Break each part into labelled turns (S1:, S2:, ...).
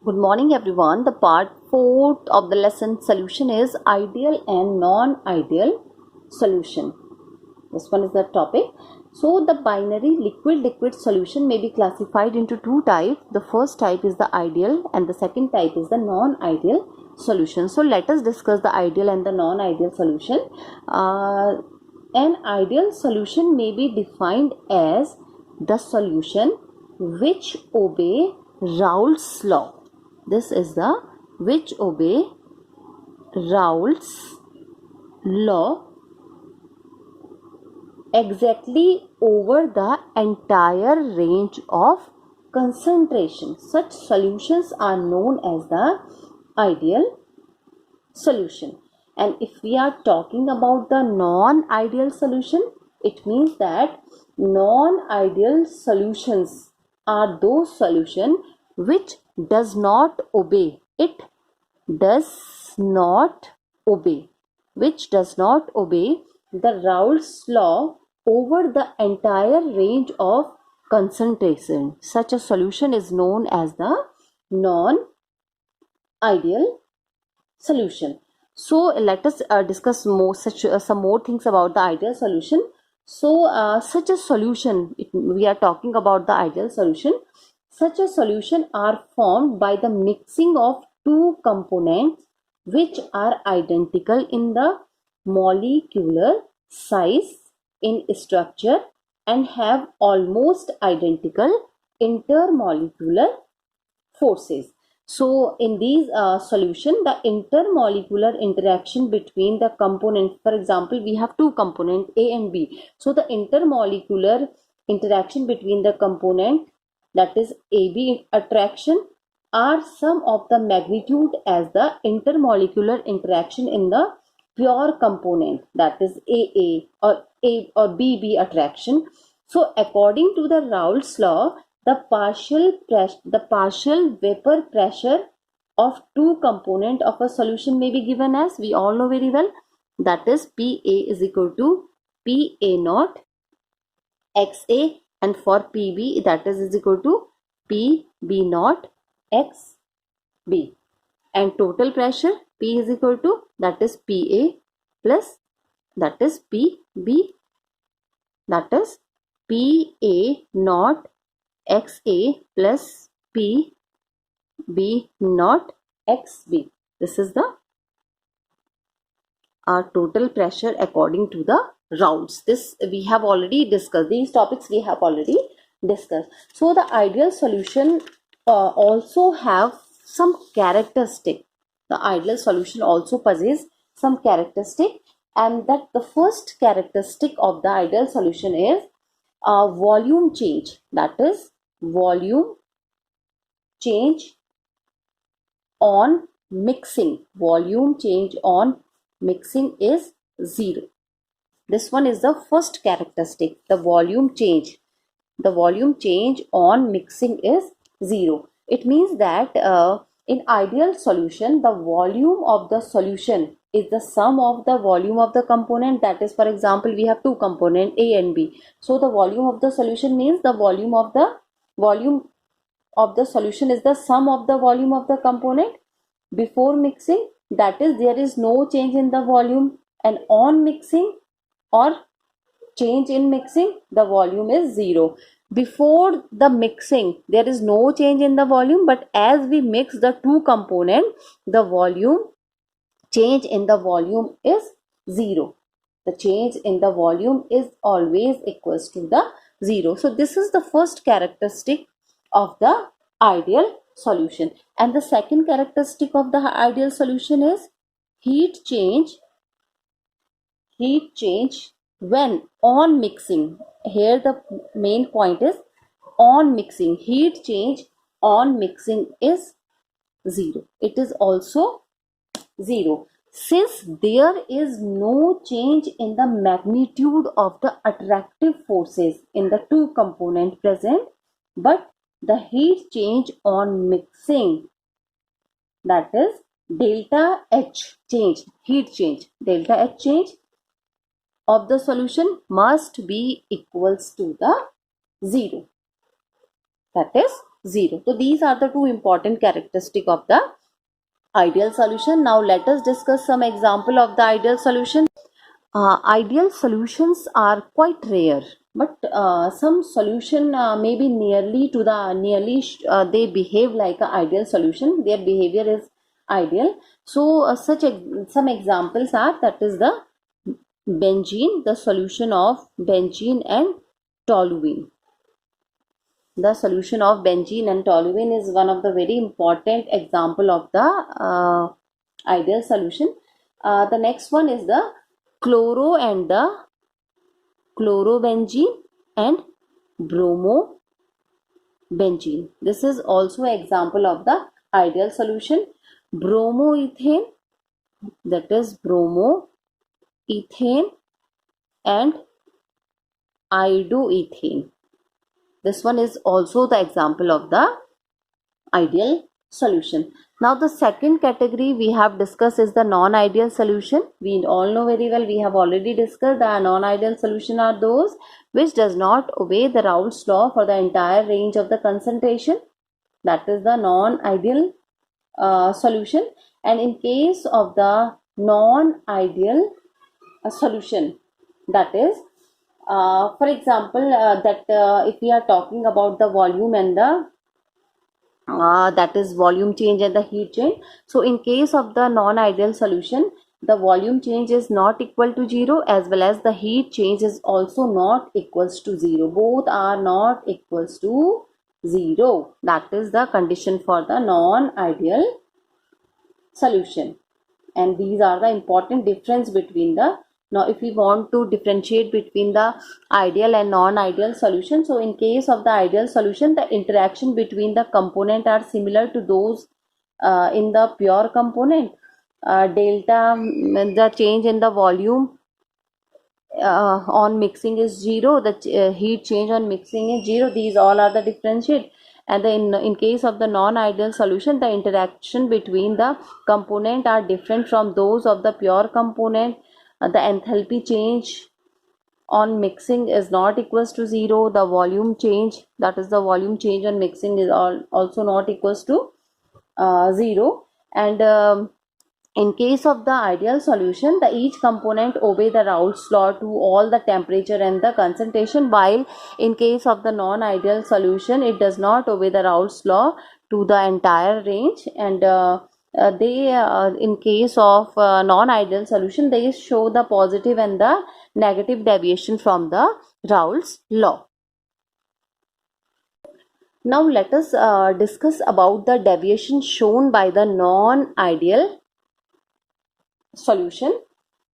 S1: Good morning everyone. The part 4 of the lesson solution is ideal and non-ideal solution. This one is the topic. So the binary liquid solution may be classified into two types. The first type is the ideal and the second type is the non-ideal solution. So let us discuss the ideal and the non-ideal solution. An ideal solution may be defined as the solution which obey Raoult's law. This is the which obey Raoult's law exactly over the entire range of concentration. Such solutions are known as the ideal solution. And if we are talking about the non-ideal solution, it means that non-ideal solutions are those solutions which does not obey. It does not obey. Which does not obey the Raoult's law over the entire range of concentration. Such a solution is known as the non-ideal solution. So let us discuss some more things about the ideal solution. So such a solution, we are talking about the ideal solution. Such a solution are formed by the mixing of two components which are identical in the molecular size, in structure, and have almost identical intermolecular forces. So in these solution, the intermolecular interaction between the component, for example, we have two components A and B. So the intermolecular interaction between the component, that is AB attraction, are sum of the magnitude as the intermolecular interaction in the pure component, that is AA or BB attraction. So according to the Raoult's law, the partial vapor pressure of two component of a solution may be given as, we all know very well, that is PA is equal to PA naught XA, and for PB that is equal to PB naught XB, and total pressure P is equal to, that is PA plus, that is PB, that is PA naught XA plus PB naught XB. This is the total pressure according to the Raoult's. This we have already discussed. These topics we have already discussed. So the ideal solution also have some characteristic. The ideal solution also possesses some characteristic, and that the first characteristic of the ideal solution is volume change. That is volume change on mixing. Volume change on mixing is 0. This one is the first characteristic, the volume change. The volume change on mixing is 0. It means that in ideal solution, the volume of the solution is the sum of the volume of the component. That is, for example, we have two components A and B. So the volume of the solution means the volume of the solution is the sum of the volume of the component before mixing. That is, there is no change in the volume, and on mixing or change in mixing, the volume is 0. Before the mixing, there is no change in the volume, but as we mix the two components, the volume change in the volume is 0. The change in the volume is always equals to the 0. So this is the first characteristic of the ideal solution. And the second characteristic of the ideal solution is heat change when on mixing. Here the main point is on mixing. Heat change on mixing is 0. It is also 0. Since there is no change in the magnitude of the attractive forces in the two components present, but the heat change on mixing, that is delta H change, heat change, delta H change of the solution must be equals to the 0. That is 0. So these are the two important characteristics of the ideal solution. Now let us discuss some example of the ideal solution. Ideal solutions are quite rare, but some solution may be they behave like an ideal solution. Their behavior is ideal. So some examples are, that is the benzene, the solution of benzene and toluene. The solution of benzene and toluene is one of the very important example of the ideal solution. The next one is the chloro and the chlorobenzene and bromobenzene. This is also an example of the ideal solution. Bromoethane, that is bromoethane and iodoethane. This one is also the example of the ideal solution. Now the second category we have discussed is the non-ideal solution. We all know very well, we have already discussed, the non-ideal solution are those which does not obey the Raoult's law for the entire range of the concentration. That is the non-ideal solution. And in case of the non-ideal solution, that is for example, if we are talking about the volume and the that is volume change and the heat change. So in case of the non-ideal solution, the volume change is not equal to 0, as well as the heat change is also not equals to 0. Both are not equals to 0. That is the condition for the non-ideal solution. And these are the important difference between the, now if we want to differentiate between the ideal and non-ideal solution, so in case of the ideal solution, the interaction between the component are similar to those in the pure component. Delta, the change in the volume on mixing is 0, the heat change on mixing is 0. These all are the differentiate. And in case of the non-ideal solution, the interaction between the component are different from those of the pure component. The enthalpy change on mixing is not equals to 0. The volume change, that is the volume change on mixing, is also not equals to 0. And in case of the ideal solution, the each component obey the Raoult's law to all the temperature and the concentration, while in case of the non-ideal solution, it does not obey the Raoult's law to the entire range. And in case of non-ideal solution, they show the positive and the negative deviation from the Raoult's law. Now let us discuss about the deviation shown by the non-ideal solution.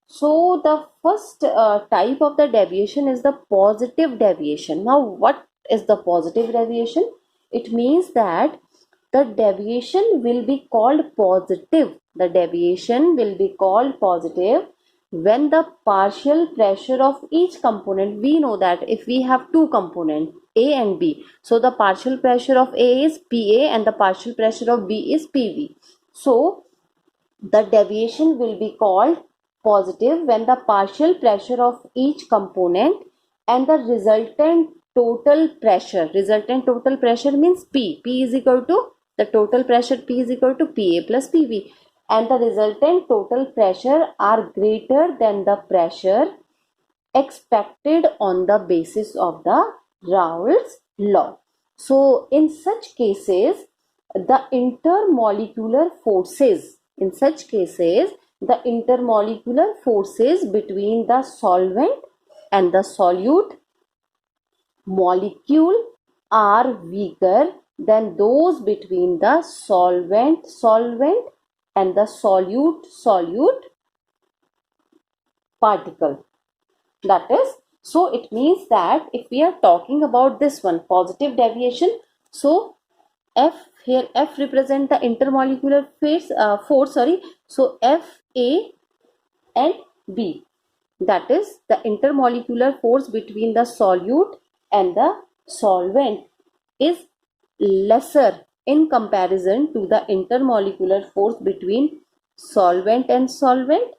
S1: So the first type of the deviation is the positive deviation. Now what is the positive deviation? It means that the deviation will be called positive. The deviation will be called positive when the partial pressure of each component, we know that if we have two components A and B, so the partial pressure of A is PA and the partial pressure of B is PV. So the deviation will be called positive when the partial pressure of each component and the resultant total pressure means P is equal to the total pressure, P is equal to PA plus PV, and the resultant total pressure are greater than the pressure expected on the basis of the Raoult's law. So in such cases, the intermolecular forces between the solvent and the solute molecule are weaker than those between the solvent and the solute particle. That is, so it means that if we are talking about this one, positive deviation, so F represent the intermolecular force, so F, A and B, that is the intermolecular force between the solute and the solvent is lesser in comparison to the intermolecular force between solvent and solvent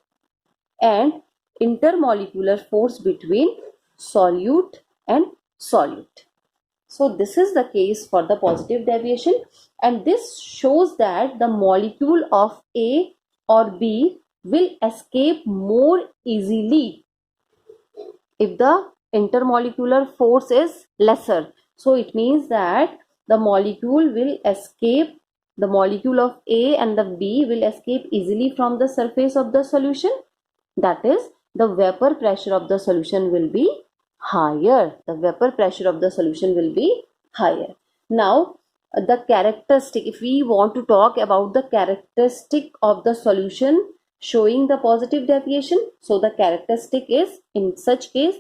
S1: and intermolecular force between solute and solute. So this is the case for the positive deviation, and this shows that the molecule of A or B will escape more easily if the intermolecular force is lesser. So it means that the molecule will escape, the molecule of A and the B will escape easily from the surface of the solution. That is, the vapor pressure of the solution will be higher. The vapor pressure of the solution will be higher. Now, the characteristic, if we want to talk about the characteristic of the solution showing the positive deviation, so the characteristic is, in such case,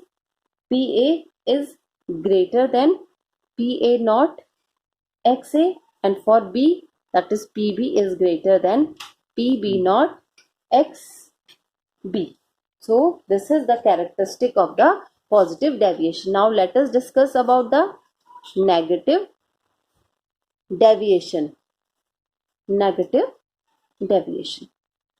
S1: PA is greater than PA naught XA, and for B, that is PB is greater than PB naught XB. So this is the characteristic of the positive deviation. Now let us discuss about the negative deviation. Negative deviation.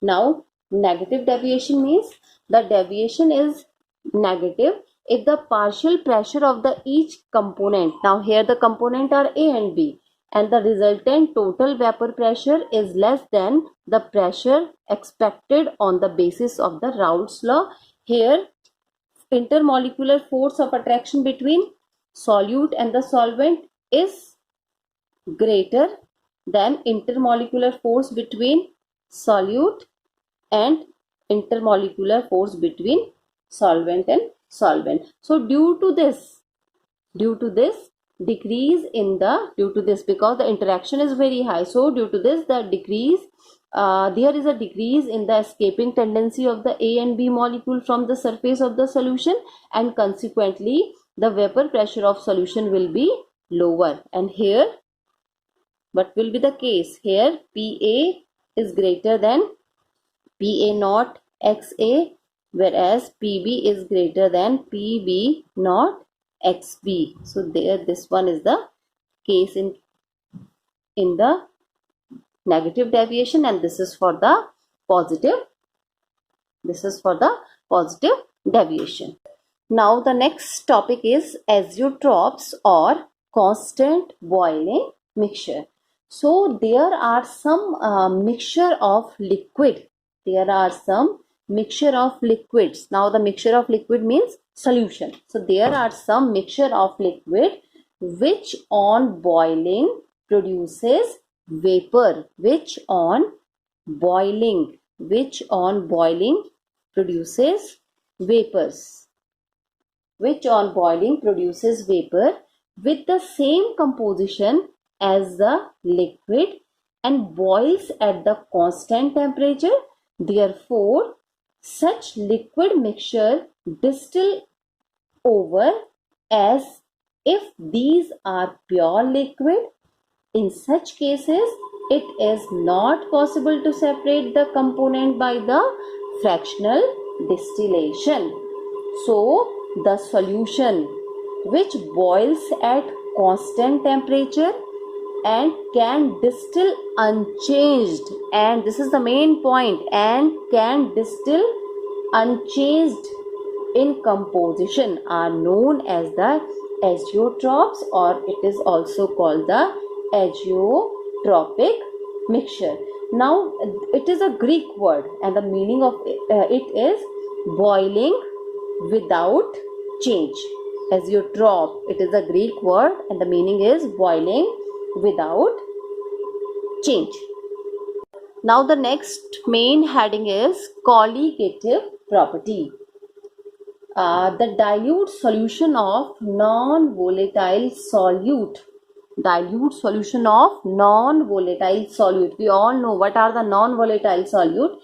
S1: Now, negative deviation means the deviation is negative if the partial pressure of the each component, now here the component are A and B, and the resultant total vapor pressure is less than the pressure expected on the basis of the Raoult's law. Here, intermolecular force of attraction between solute and the solvent is greater than intermolecular force between solute and intermolecular force between solvent and solvent. So due to this decrease in the, due to this, because the interaction is very high, so due to this the decrease, there is a decrease in the escaping tendency of the A and B molecule from the surface of the solution, and consequently the vapor pressure of solution will be lower. And here what will be the case? Here PA is greater than PA naught XA, whereas PB is greater than PB naught XB. So there, this one is the case in the negative deviation, and this is for the positive. This is for the positive deviation. Now the next topic is azeotrophs or constant boiling mixture. So there are some mixture of liquid. There are some mixture of liquids. Now the mixture of liquid means solution. So there are some mixture of liquid which on boiling produces vapor. Which on boiling produces vapors. Which on boiling produces vapor with the same composition as the liquid and boils at the constant temperature. Therefore, such liquid mixture distill over as if these are pure liquid. In such cases, it is not possible to separate the component by the fractional distillation. So, the solution which boils at constant temperature and can distill unchanged, and this is the main point, and can distill unchanged in composition are known as the azeotrophs, or it is also called the azeotropic mixture. Now it is a Greek word, and the meaning of it is boiling without change. Azeotroph, it is a Greek word, and the meaning is boiling without change. Now the next main heading is colligative property. The dilute solution of non-volatile solute. Dilute solution of non-volatile solute. We all know what are the non-volatile solute.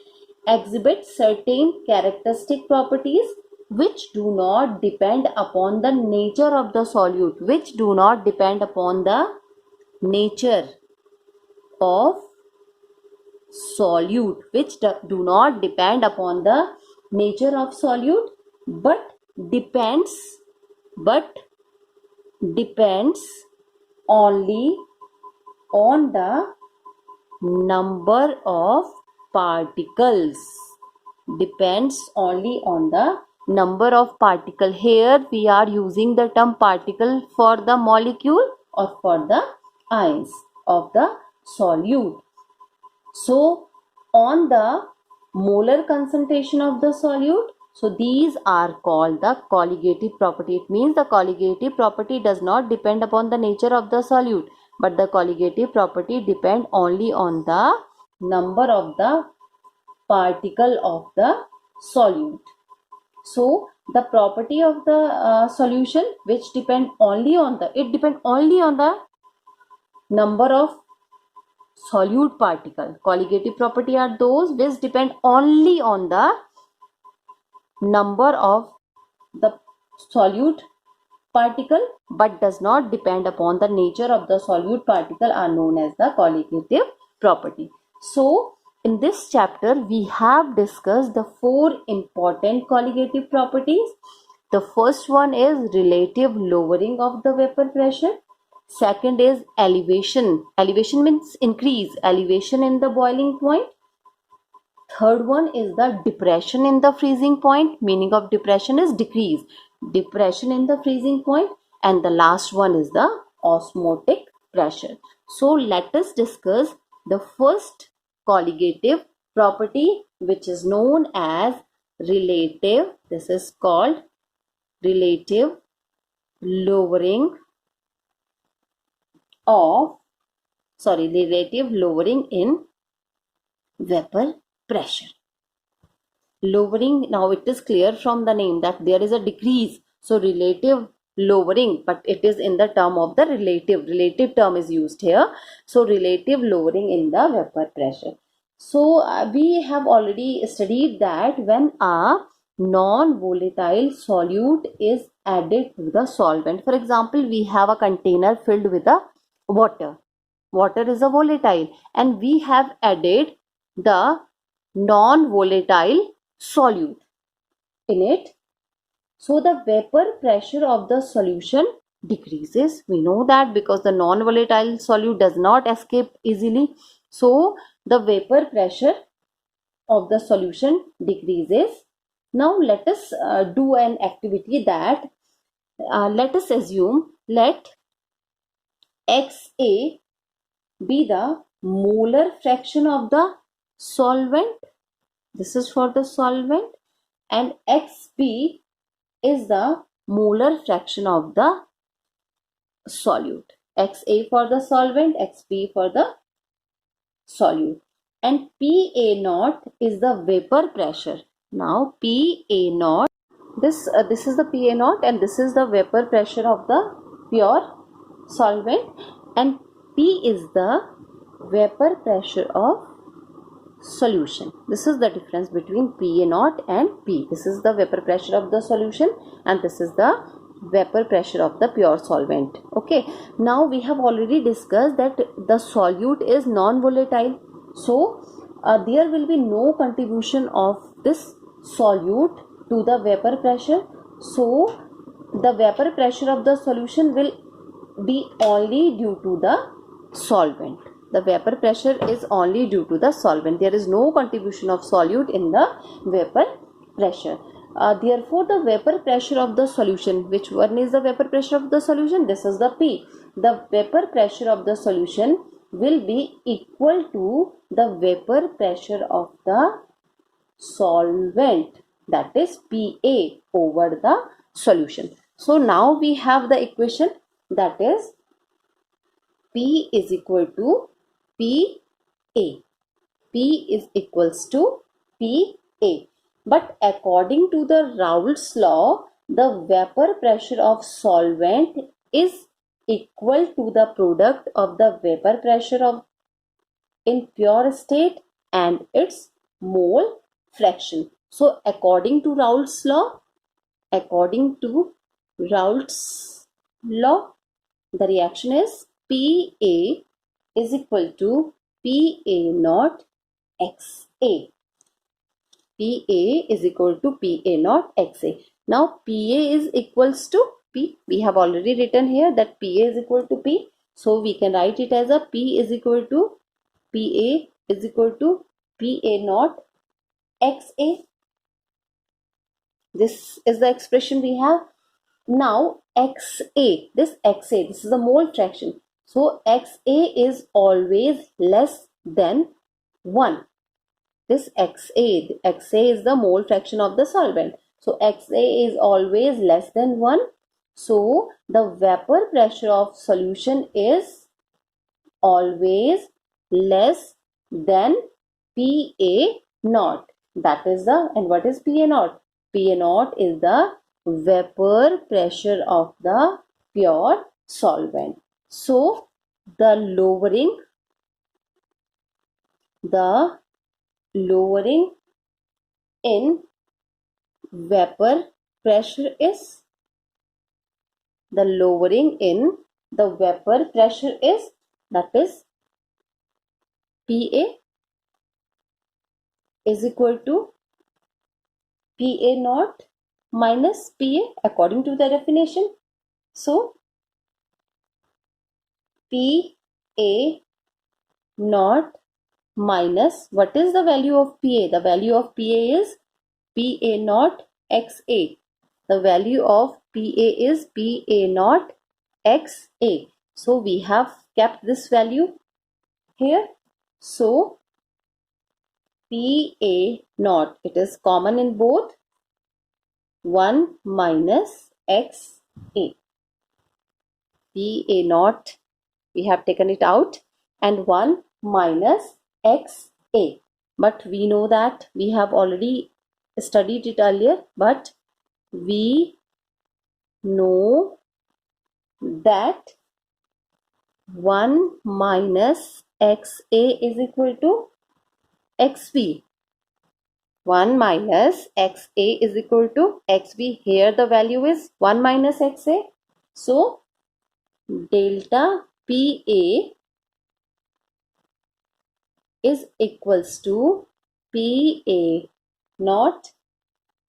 S1: Exhibit certain characteristic properties which do not depend upon the nature of the solute. Which do not depend upon the nature of solute. Which do not depend upon the nature of solute, but depends only on the number of particles. Depends only on the number of particle. Here we are using the term particle for the molecule or for the ions of the solute. So on the molar concentration of the solute, so these are called the colligative property. It means the colligative property does not depend upon the nature of the solute, but the colligative property depend only on the number of the particle of the solute. So the property of the solution which depend only on the number of solute particle. Colligative property are those which depend only on the number of the solute particle but does not depend upon the nature of the solute particle are known as the colligative property. So in this chapter we have discussed the four important colligative properties. The first one is relative lowering of the vapor pressure. Second is elevation. Elevation means increase, elevation in the boiling point. Third one is the depression in the freezing point. Meaning of depression is decrease. Depression in the freezing point. And the last one is the osmotic pressure. So let us discuss the first colligative property, which is known as relative. This is called relative lowering relative lowering in vapor pressure. Lowering, now it is clear from the name that there is a decrease, so relative lowering, but it is in the term of the relative term is used here. So relative lowering in the vapor pressure. So we have already studied that when a non-volatile solute is added to the solvent, for example we have a container filled with a water is a volatile and we have added the non-volatile solute in it, so the vapor pressure of the solution decreases. We know that because the non-volatile solute does not escape easily, so the vapor pressure of the solution decreases. Now let us do an activity that let us assume let XA be the molar fraction of the solvent. This is for the solvent, and XB is the molar fraction of the solute. XA for the solvent, XB for the solute, and PA naught is the vapor pressure. Now PA naught, this is the PA naught and this is the vapor pressure of the pure solvent, and P is the vapor pressure of solution. This is the difference between PA naught and P. This is the vapor pressure of the solution and this is the vapor pressure of the pure solvent. Okay, now we have already discussed that the solute is non-volatile, so there will be no contribution of this solute to the vapor pressure. So the vapor pressure of the solution will be only due to the solvent. The vapor pressure is only due to the solvent. There is no contribution of solute in the vapor pressure. Therefore, the vapor pressure of the solution, which one is the vapor pressure of the solution? This is the P. The vapor pressure of the solution will be equal to the vapor pressure of the solvent, that is PA over the solution. So now we have the equation, that is P is equal to PA. P is equals to PA. But according to the Raoult's law, the vapor pressure of solvent is equal to the product of the vapor pressure of in pure state and its mole fraction. So according to Raoult's law, the reaction is PA is equal to PA naught XA. PA is equal to PA naught XA. Now PA is equals to P. We have already written here that PA is equal to P. So we can write it as a P is equal to PA is equal to PA naught XA. This is the expression we have. Now XA, this is the mole fraction. So XA is always less than 1. This XA is the mole fraction of the solvent. So XA is always less than 1. So the vapor pressure of solution is always less than PA naught. That is the, and what is PA naught? PA naught is the vapor pressure of the pure solvent. So the lowering in vapor pressure is, that is PA is equal to PA naught minus PA according to the definition. So PA naught minus, what is the value of PA? The value of PA is PA naught XA. The value of PA is PA naught XA. So we have kept this value here. So PA naught, it is common in both, 1 minus XA. PA naught, we have taken it out, and 1 minus XA. But we know that we have already studied it earlier, but we know that 1 minus XA is equal to XB. 1 minus XA is equal to XB. Here the value is 1 minus XA. So delta PA is equals to PA naught,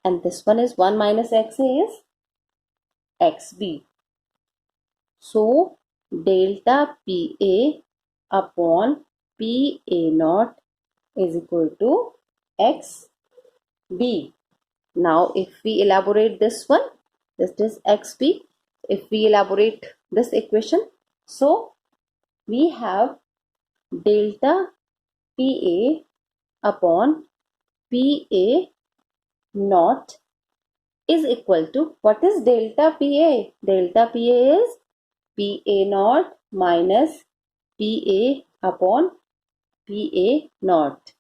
S1: and this one is 1 minus XA is XB. So delta PA upon PA naught is equal to XB. Now if we elaborate this one, this is XB. If we elaborate this equation, so we have delta PA upon PA naught is equal to, what is delta PA? Delta PA is PA naught minus PA upon PA naught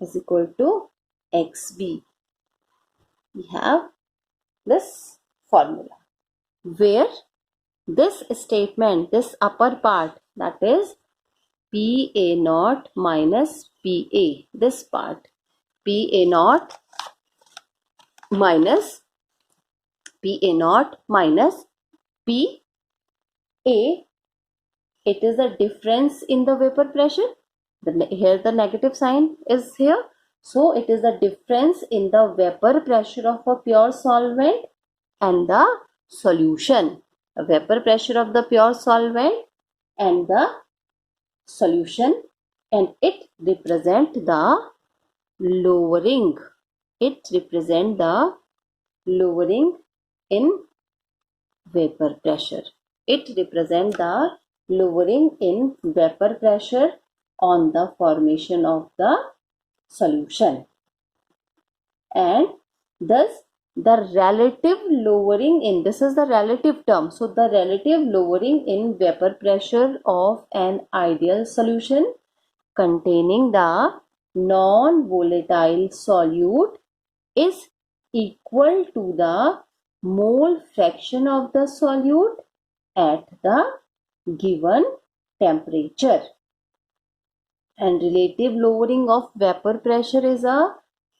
S1: is equal to XB. We have this formula where this statement, this upper part, that is PA naught minus PA, this part, PA naught minus PA, it is the difference in the vapor pressure. Here the negative sign is here. So it is the difference in the vapor pressure of a pure solvent and the solution. The vapor pressure of the pure solvent and the solution, and it represent the lowering. It represent the lowering in vapor pressure. It represent the lowering in vapor pressure on the formation of the solution, and thus the relative lowering in, this is the relative term, so the relative lowering in vapor pressure of an ideal solution containing the non-volatile solute is equal to the mole fraction of the solute at the given temperature. And relative lowering of vapor pressure is a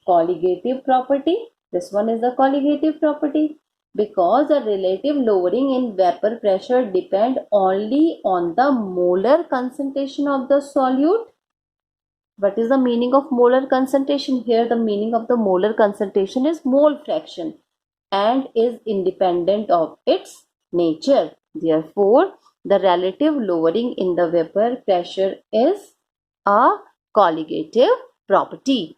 S1: colligative property. This one is the colligative property because the relative lowering in vapor pressure depend only on the molar concentration of the solute. What is the meaning of molar concentration? Here the meaning of the molar concentration is mole fraction and is independent of its nature. Therefore, the relative lowering in the vapor pressure is a colligative property.